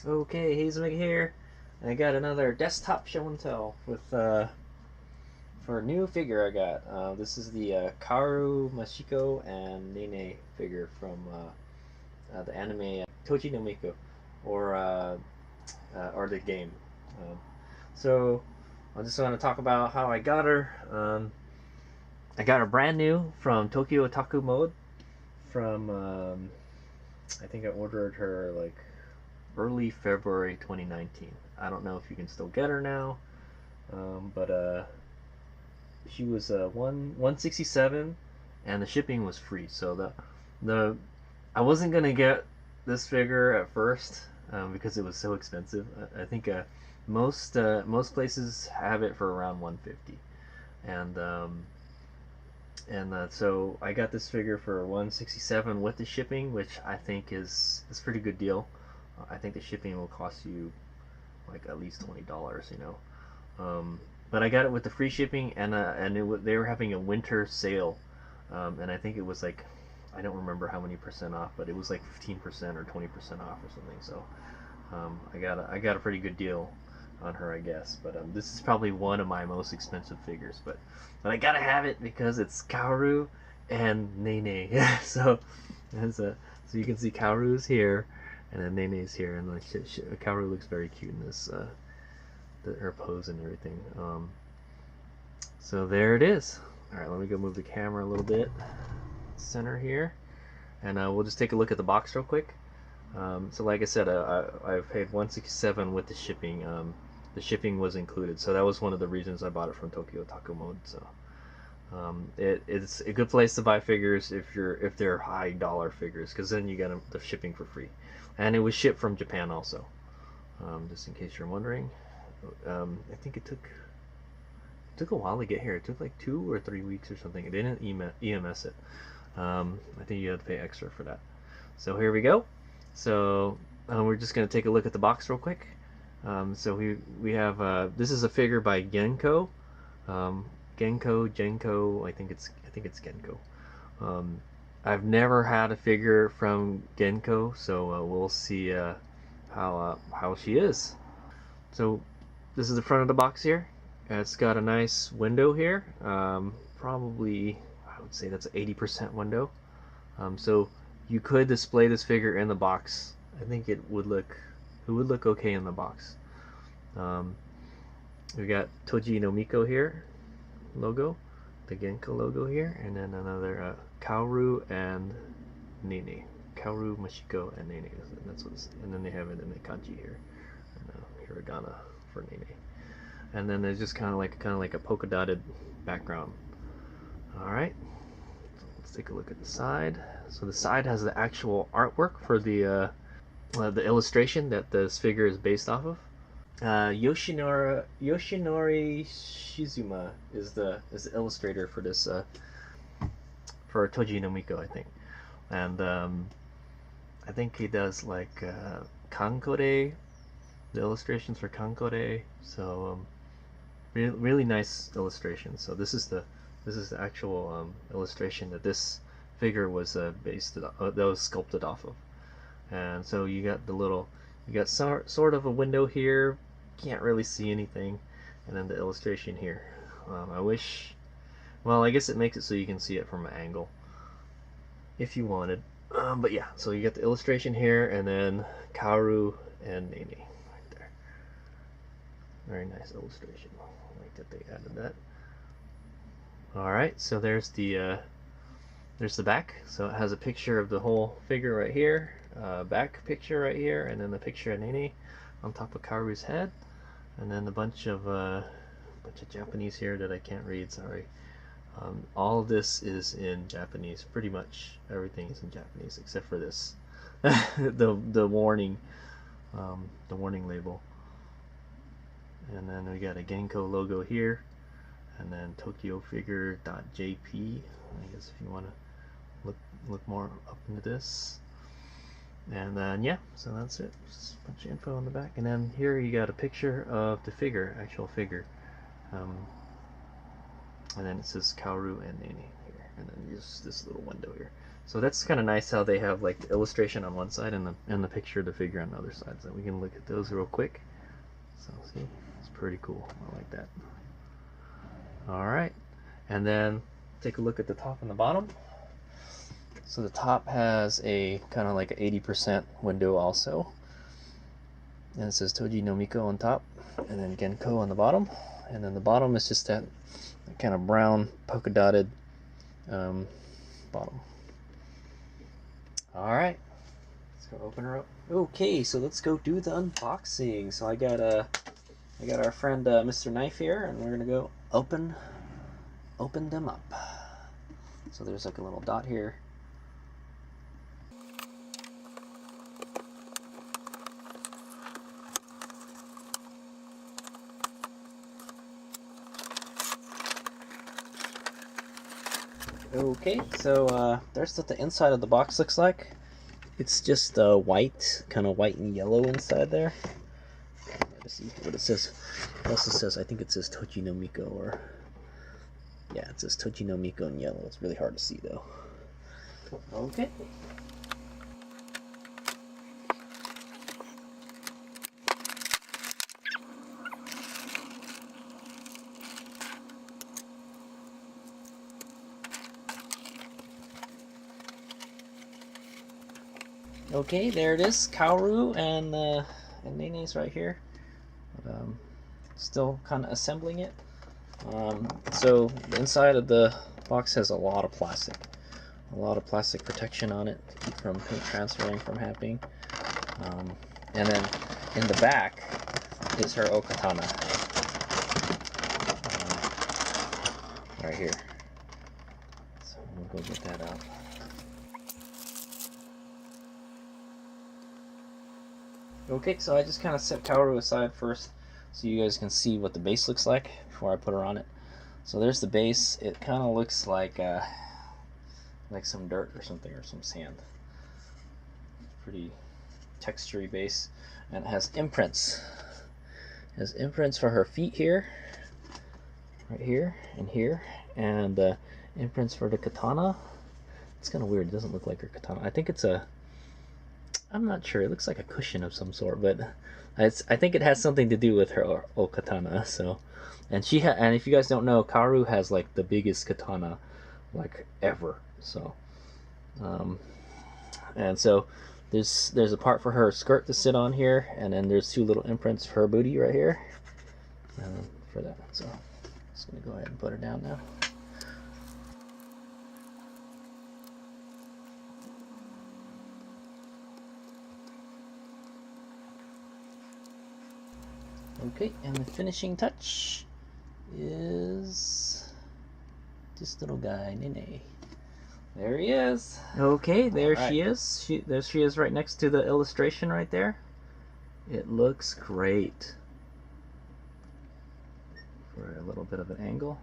Okay, Hazelmega here. I got another desktop show and tell with for a new figure I got. This is the Kaoru, Mashiko, and Nene figure from the anime Toji no Miko, or or the game. Um, so I just want to talk about how I got her. I got her brand new from Tokyo Otaku Mode. From I think I ordered her like early February 2019. I don't know if you can still get her now, but she was 167, and the shipping was free. So the I wasn't gonna get this figure at first because it was so expensive. I think most places have it for around 150, and so I got this figure for 167 with the shipping, which I think is a pretty good deal. I think the shipping will cost you like at least $20, you know. But I got it with the free shipping, and they were having a winter sale, and I think it was like, I don't remember how many percent off, but it was like 15% or 20% off or something. So I got a pretty good deal on her, I guess. But this is probably one of my most expensive figures, but I gotta have it because it's Kaoru and Nene. so so you can see Kaoru's here, and then Nene's here, and like Kaoru looks very cute in this her pose and everything. So there it is. All right, let me go move the camera a little bit, center here, and we'll just take a look at the box real quick. So like I said, I paid 167 with the shipping. The shipping was included, so that was one of the reasons I bought it from Tokyo Otaku Mode. So it's a good place to buy figures if they're high dollar figures, because then you get the shipping for free, and it was shipped from Japan also. Just in case you're wondering, I think it took a while to get here. It took like 2 or 3 weeks or something. It didn't EMS it. I think you had to pay extra for that. So here we go. So we're just going to take a look at the box real quick. So we have this is a figure by Genco. Genco. I think it's Genco. I've never had a figure from Genco, so we'll see how she is. So this is the front of the box here. It's got a nice window here. Probably, I would say that's an 80% window. So you could display this figure in the box. I think it would look okay in the box. We got Toji no Miko here, logo, the Genko logo here, and then another Kaoru and Nene. Kaoru, Mashiko, and Nene. That's what's, and then they have it in the kanji here, and hiragana for Nene. And then there's just kind of like a polka dotted background. All right, so let's take a look at the side. So the side has the actual artwork for the illustration that this figure is based off of. Yoshinori Shizuma is the illustrator for this for Toji no Miko, I think, and I think he does like Kankore, the illustrations for Kankore. So really nice illustration. So this is the actual illustration that this figure was that was sculpted off of. And so you got sort of a window here, can't really see anything, and then the illustration here. Well, I guess it makes it so you can see it from an angle if you wanted. But yeah, so you got the illustration here, and then Kaoru and Nene right there. Very nice illustration. I like that they added that. Alright, so there's the back. So it has a picture of the whole figure right here, back picture right here, and then the picture of Nene on top of Kaoru's head, and then a bunch of Japanese here that I can't read, sorry. All of this is in Japanese. Pretty much everything is in Japanese except for this, the warning label. And then we got a Genco logo here, and then TokyoFigure.jp. I guess if you want to look more up into this. And then yeah, so that's it. Just a bunch of info on the back, and then here you got a picture of the figure, actual figure. And then it says Kaoru and Nene here, and then just this little window here. So that's kind of nice how they have like the illustration on one side and the picture of the figure on the other side. So we can look at those real quick. So see, it's pretty cool. I like that. All right, and then take a look at the top and the bottom. So the top has a kind of like an 80% window also, and it says Toji no Miko on top, and then Genco on the bottom, and then the bottom is just that kind of brown polka dotted bottom. All right, let's go open her up. Okay, so let's go do the unboxing. So I got our friend Mr. Knife here, and we're gonna go open them up. So there's like a little dot here. Okay, so there's what the inside of the box looks like. It's just white, kind of white and yellow inside there. Let's see what it says. It also says, I think it says Toji no Miko, or yeah, it says Toji no Miko in yellow. It's really hard to see though. Okay. Okay, there it is, Kaoru and Nene's right here. Still kind of assembling it. So the inside of the box has a lot of plastic protection on it to keep from paint transferring from happening. And then in the back is her okatana, right here. So we'll go get that out. Okay, so I just kind of set Kaoru aside first so you guys can see what the base looks like before I put her on it. So there's the base. It kind of looks like some dirt or something, or some sand. Pretty textury base, and it has imprints. It has imprints for her feet here, right here, and imprints for the katana. It's kind of weird. It doesn't look like her katana. I think it's a... I'm not sure. It looks like a cushion of some sort, but I think it has something to do with her katana. So, and and if you guys don't know, Kaoru has like the biggest katana like ever. So, and so there's a part for her skirt to sit on here, and then there's two little imprints for her booty right here for that. So, I'm just gonna go ahead and put her down now. Okay, and the finishing touch is this little guy, Nene. There he is. Okay, there she is. There she is right next to the illustration right there. It looks great. For a little bit of an angle.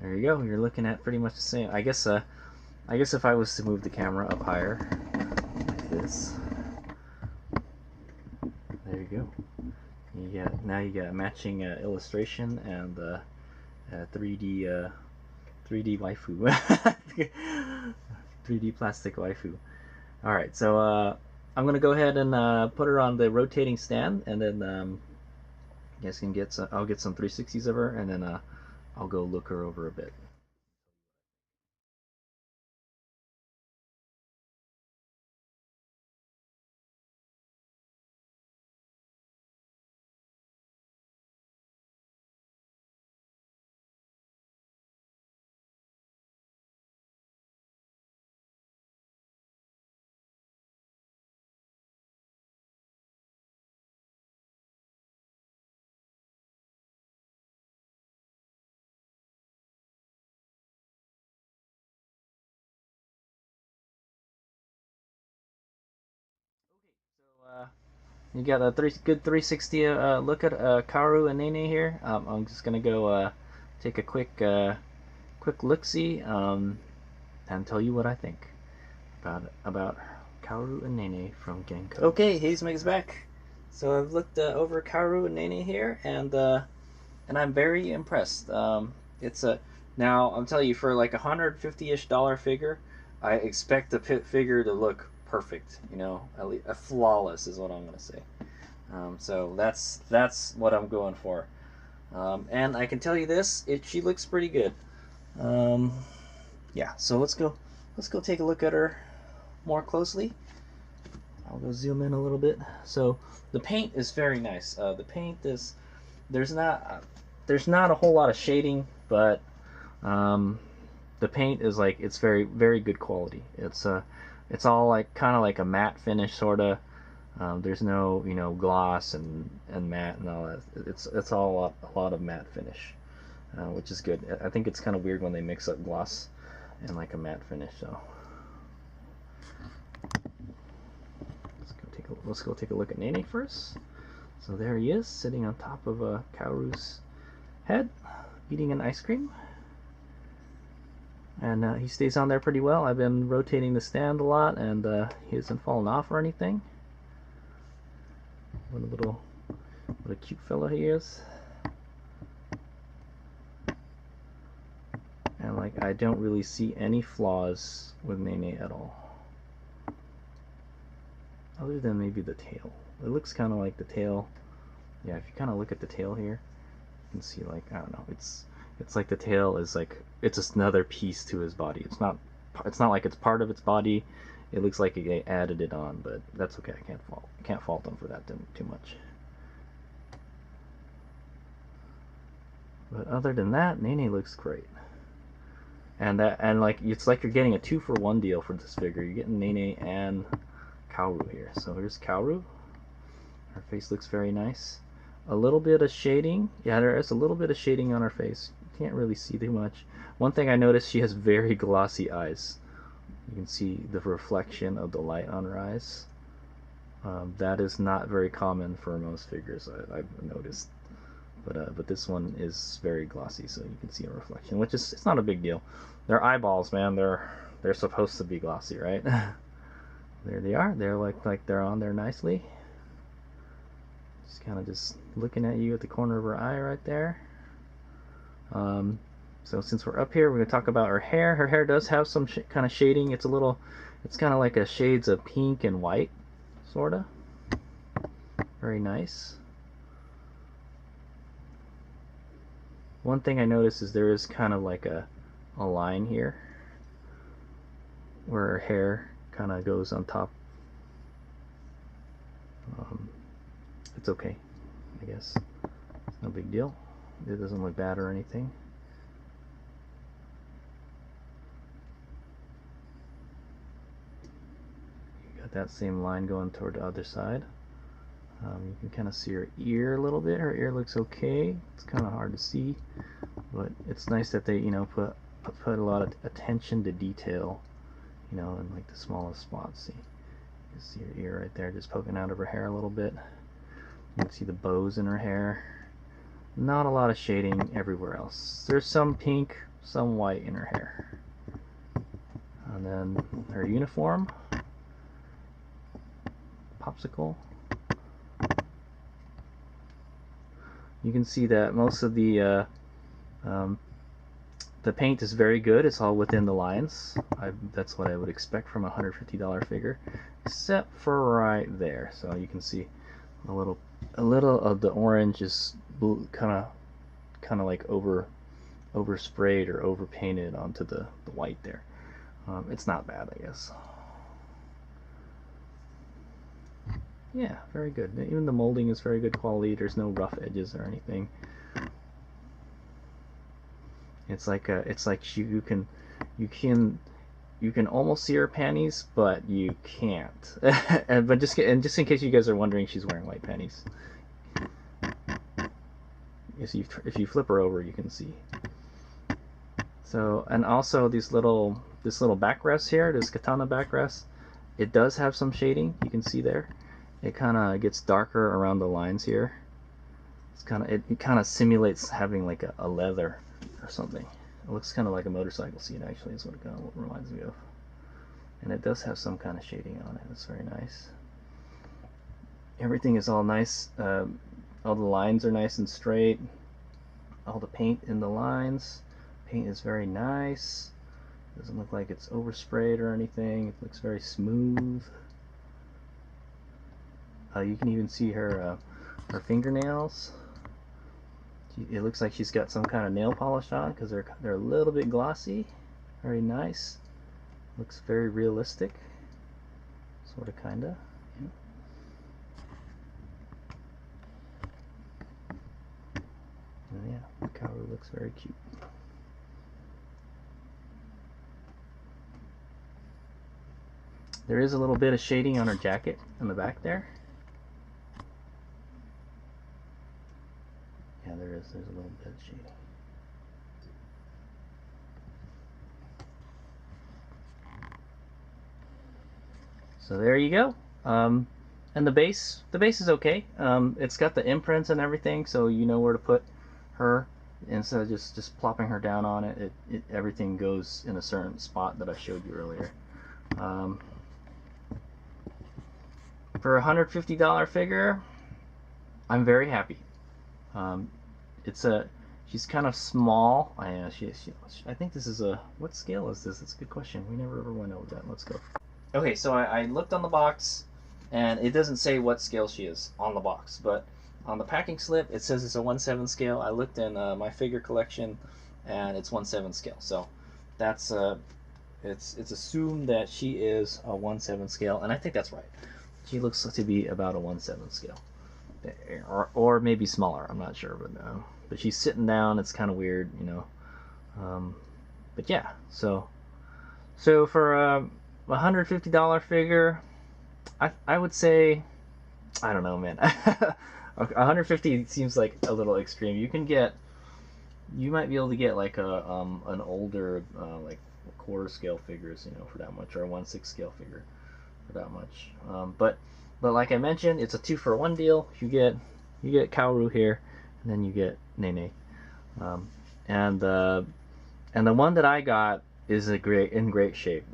There you go. You're looking at pretty much the same. I guess if I was to move the camera up higher, like this. There you go. Now you got matching illustration and 3D waifu, 3D plastic waifu. All right, so I'm gonna go ahead and put her on the rotating stand, and then you guys can get some. I'll get some 360s of her, and then I'll go look her over a bit. You got a good 360 look at Kaoru and Nene here. I'm just gonna go take a quick look-see and tell you what I think about Kaoru and Nene from Genco. Okay, he's Meg's back. So I've looked over Kaoru and Nene here, and I'm very impressed. It's a now I'm telling you, for like $150-ish figure, I expect the figure to look perfect, you know, at least flawless is what I'm gonna say. So that's what I'm going for. And I can tell you this, she looks pretty good. Yeah, so let's go take a look at her more closely. I'll go zoom in a little bit. So the paint is very nice. The paint is there's not a whole lot of shading, but the paint is like it's very good quality. It's all like kind of like a matte finish sort of. There's no gloss and matte and all that. It's all a lot of matte finish, which is good. I think it's kind of weird when they mix up gloss and like a matte finish. So let's go take a look at Nene first. So there he is, sitting on top of Kaoru's head, eating an ice cream. And he stays on there pretty well. I've been rotating the stand a lot, and he hasn't fallen off or anything. What a cute fellow he is. And like, I don't really see any flaws with Nene at all. Other than maybe the tail. It looks kind of like the tail. Yeah, if you kind of look at the tail here, you can see like, I don't know, it's like the tail is like, it's just another piece to his body. It's not like it's part of its body. It looks like they added it on, but that's okay. I can't fault them for that too much. But other than that, Nene looks great. And like, it's like you're getting a 2-for-1 deal for this figure. You're getting Nene and Kaoru here. So here's Kaoru. Her face looks very nice. A little bit of shading. Yeah, there is a little bit of shading on her face. You can't really see too much. One thing I noticed, she has very glossy eyes. You can see the reflection of the light on her eyes. That is not very common for most figures, I've noticed. But this one is very glossy, so you can see a reflection, which is, it's not a big deal. They're eyeballs, man. They're supposed to be glossy, right? There they are. They're like they're on there nicely. Just kind of just looking at you at the corner of her eye right there. So since we're up here, we're going to talk about her hair. Her hair does have some kind of shading. It's kind of like a shades of pink and white, sort of. Very nice. One thing I noticed is there is kind of like a line here where her hair kind of goes on top. It's okay, I guess. It's no big deal. It doesn't look bad or anything. You got that same line going toward the other side. You can kind of see her ear a little bit. Her ear looks okay. It's kind of hard to see, but it's nice that they put a lot of attention to detail, in like the smallest spots. See, you can see her ear right there just poking out of her hair a little bit. You can see the bows in her hair. Not a lot of shading everywhere else. There's some pink, some white in her hair. And then her uniform, popsicle. You can see that most of the paint is very good. It's all within the lines. That's what I would expect from a $150 figure, except for right there. So you can see a little of the orange is kind of like over sprayed or over painted onto the white there. It's not bad, I guess. Yeah, very good. Even the molding is very good quality. There's no rough edges or anything. It's like you can almost see her panties, but you can't. But just in case you guys are wondering, she's wearing white panties. If you flip her over, you can see. So, and also this little backrest here, this katana backrest, it does have some shading. You can see there. It kind of gets darker around the lines here. It kind of simulates having like a leather or something. It looks kind of like a motorcycle seat, actually, is what it kind of reminds me of. And it does have some kind of shading on it. It's very nice. Everything is all nice. All the lines are nice and straight. All the paint in the lines. Paint is very nice. Doesn't look like it's oversprayed or anything. It looks very smooth. You can even see her fingernails. It looks like she's got some kind of nail polish on because they're a little bit glossy. Very nice. Looks very realistic. Sort of, kinda. Yeah. And yeah, Kaoru looks very cute. There is a little bit of shading on her jacket in the back there. Yeah, there's a little bit of shading. So there you go. And the base is okay. It's got the imprints and everything, so you know where to put her. Instead of just plopping her down on it, everything goes in a certain spot that I showed you earlier. For a $150 figure, I'm very happy. She's kind of small. I think this is what scale is this? That's a good question. We never ever went over that. Let's go. Okay, so I looked on the box, and it doesn't say what scale she is on the box, but on the packing slip it says it's a 1/7 scale. I looked in my figure collection, and it's 1/7 scale. So that's it's assumed that she is a 1/7 scale, and I think that's right. She looks to be about a 1/7 scale, or maybe smaller. I'm not sure, but she's sitting down. It's kind of weird, you know. But yeah, so for a $150 figure, I would say, I don't know, man. 150 seems like a little extreme. You might be able to get like an older like quarter scale figures, you know, for that much, or a 1/6 scale figure for that much. But like I mentioned, it's a 2-for-1 deal. You get Kaoru here, and then you get Nene, and the one that I got is in great shape.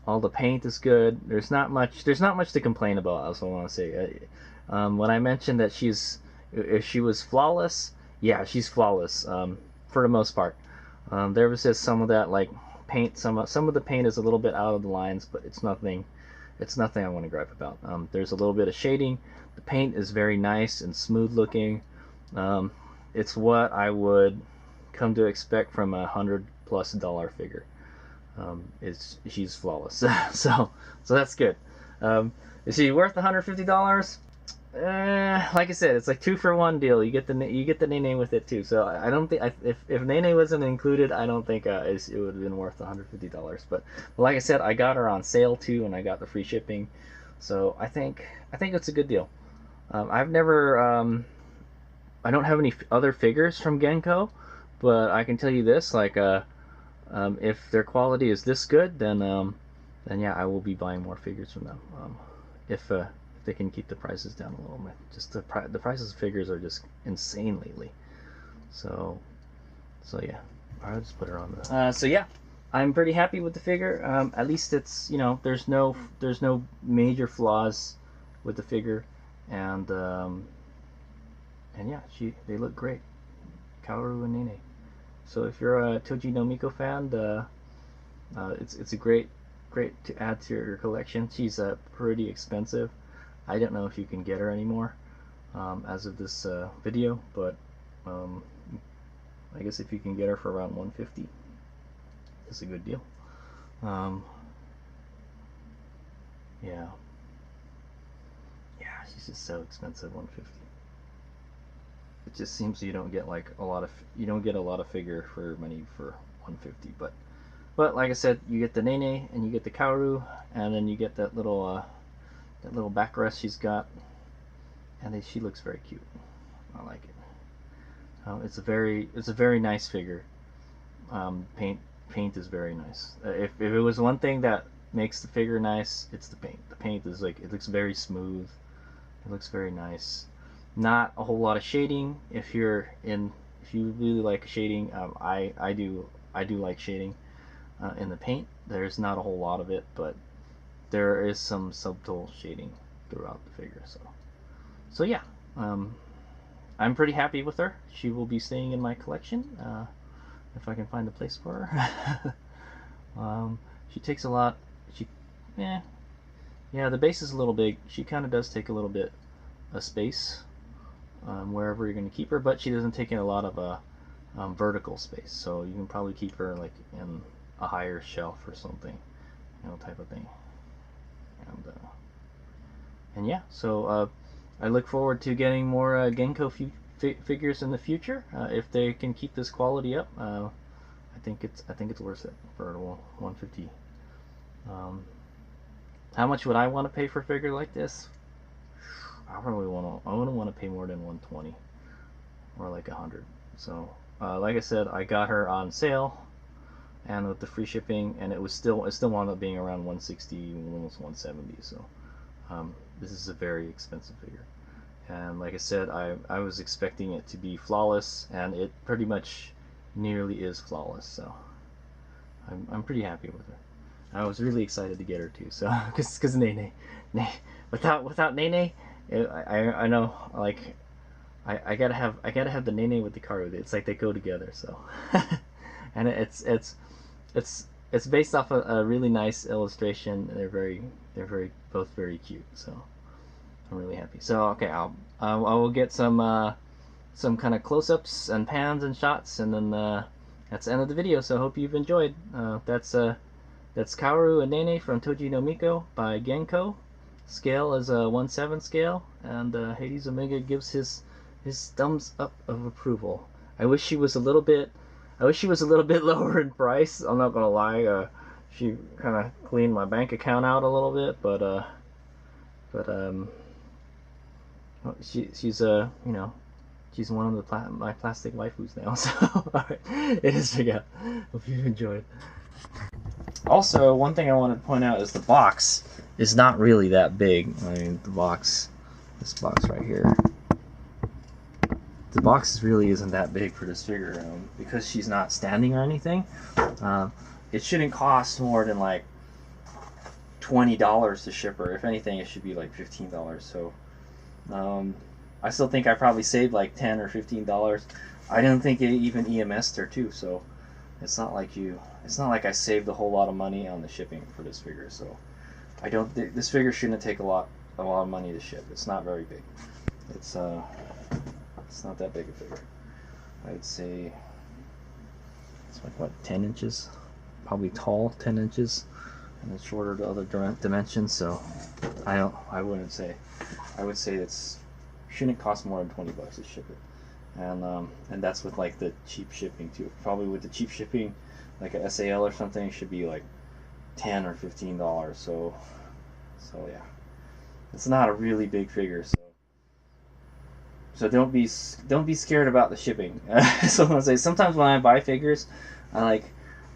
All the paint is good. There's not much to complain about. That's what I want to say. When I mentioned that if she was flawless, yeah, she's flawless for the most part. There was just some of that like paint. Some of the paint is a little bit out of the lines, but it's nothing I want to gripe about. There's a little bit of shading. The paint is very nice and smooth looking. It's what I would come to expect from a $100+ figure. She's flawless. so that's good. Is she worth $150? Like I said, it's like 2-for-1 deal. You get the Nene with it too. So I don't think if Nene wasn't included, I don't think it would have been worth $150. But like I said, I got her on sale too, and I got the free shipping. So I think it's a good deal. I've never I don't have any other figures from Genco, but I can tell you this, like if their quality is this good, then yeah, I will be buying more figures from them. If they can keep the prices down a little bit. Just the prices of figures are just insane lately. So yeah, I'll just put her on the. So yeah, I'm pretty happy with the figure. At least it's, you know, there's no major flaws with the figure, and yeah, they look great. Kaoru and Nene. So if you're a Toji no Miko fan, it's a great to add to your collection. She's pretty expensive. I don't know if you can get her anymore as of this video, but I guess if you can get her for around $150, it's a good deal. Yeah, she's just so expensive, $150. It just seems you don't get like a lot of figure for money for $150, but like I said, you get the Nene and you get the Kaoru, and then you get that little backrest she's got, and she looks very cute. I like it. It's a very nice figure. Paint is very nice. If it was one thing that makes the figure nice, it's the paint. The paint is like, it looks very smooth. It looks very nice. Not a whole lot of shading. If you really like shading, I do like shading in the paint. There's not a whole lot of it, but there is some subtle shading throughout the figure. So yeah, I'm pretty happy with her. She will be staying in my collection if I can find a place for her. She takes a lot. She, yeah, the base is a little big. She kind of does take a little bit of space wherever you're going to keep her, but she doesn't take in a lot of vertical space. So you can probably keep her like in a higher shelf or something, type of thing. And yeah, so I look forward to getting more Genco figures in the future if they can keep this quality up. I think it's worth it for 150. How much would I want to pay for a figure like this? I wouldn't want to pay more than 120 or like 100. So like I said, I got her on sale and with the free shipping, and it still wound up being around 160, almost 170. So this is a very expensive figure, and like I said, I was expecting it to be flawless, and it pretty much nearly is flawless. So I'm pretty happy with her. I was really excited to get her too. So because Nene, without Nene, I know, like I gotta have the Nene with the Kaoru. It's like they go together. So and it's based off a really nice illustration. They're both very cute. So I'm really happy. So okay, I will get some kind of close-ups and pans and shots, and then that's the end of the video. So I hope you've enjoyed. That's Kaoru and Nene from Toji no Miko by Genco. Scale is a 1/7 scale, and Hades Omega gives his thumbs up of approval. I wish she was a little bit lower in price. I'm not gonna lie. She kind of cleaned my bank account out a little bit, but she's she's one of my plastic waifus now. So alright, it is big out. Hope you enjoyed. Also, one thing I want to point out is the box is not really that big. I mean, this box right here, the box really isn't that big for this figure, because she's not standing or anything. It shouldn't cost more than like $20 to ship her. If anything, it should be like $15. So I still think I probably saved like $10 or $15. I don't think it even EMS'd her too, so it's not like I saved a whole lot of money on the shipping for this figure. So this figure shouldn't take a lot of money to ship. It's not very big. It's not that big a figure. I'd say it's like, what, 10 inches? Probably tall, 10 inches, and it's shorter to other dimensions. So I would say it's shouldn't cost more than $20 to ship it, and that's with like the cheap shipping too. Probably with the cheap shipping, like a SAL or something, it should be like $10 or $15. So yeah, it's not a really big figure. So don't be scared about the shipping. So I say sometimes when I buy figures, I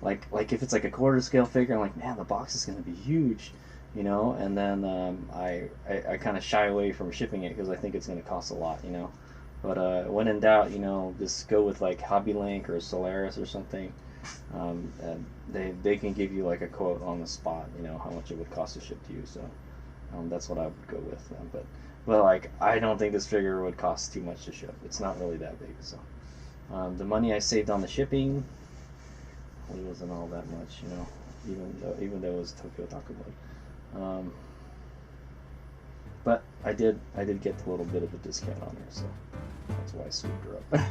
like if it's like a quarter scale figure, I'm like, man, the box is going to be huge, and then I kind of shy away from shipping it because I think it's going to cost a lot, But when in doubt, just go with like HobbyLink or Solaris or something, and they can give you like a quote on the spot, how much it would cost to ship to you. So that's what I would go with. But like, I don't think this figure would cost too much to ship. It's not really that big. So the money I saved on the shipping really wasn't all that much, even though it was Tokyo Takubo. But I did get a little bit of a discount on her, so that's why I swooped her up.